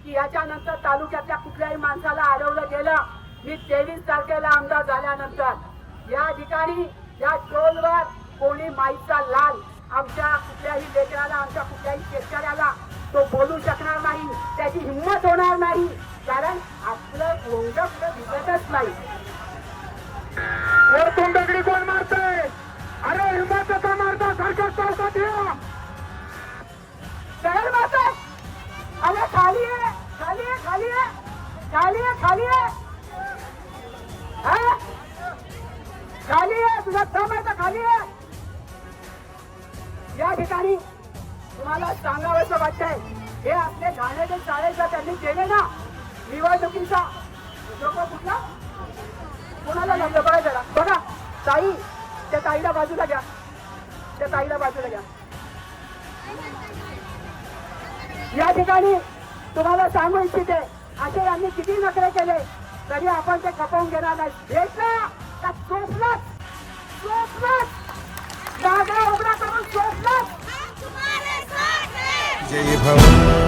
की याच्यानंतर तालुक्यातल्या कुठल्याही माणसाला अडवलं गेलं. मी 23 तारखेला आमदार झाल्यानंतर या ठिकाणी या टोलवर कोणी माईचा लाल आमच्या कुठल्याही लेकराला, आमच्या कुठल्याही शेतकऱ्याला तो बोलू शकणार नाही, त्याची हिंमत होणार नाही. कारण आपलं एवढं पुढे दिसतच नाही. वरतून दगडी कोण मारतय? अरे हिंमत कसा मारता? सारखं चौकात या. सरळ मारतोय. अरे खाली आहे, खाली आहे, खाली आहे, खाली आहे, खाली आहे, हा? खाली आहे. तुझा दम आहे तर खाली आहे. या ठिकाणी तुम्हाला सांगावंसं वाटतंय, हे आपले घाणेरडे चाळे जर त्यांनी केले ना निवडणुकीचा, लोक कुठला कोणाला लागलं बघा जरा. बघा ताई, त्या ताईला बाजूला घ्या, त्या ताईला बाजूला घ्या. या ठिकाणी तुम्हाला सांगू इच्छिते, असे यांनी किती नखरे केले तरी आपण ते खपवून घेणार नाही. भेटला का चोपलाच, चोपलाच, जागा उघडा करून चोपलाच. जय भव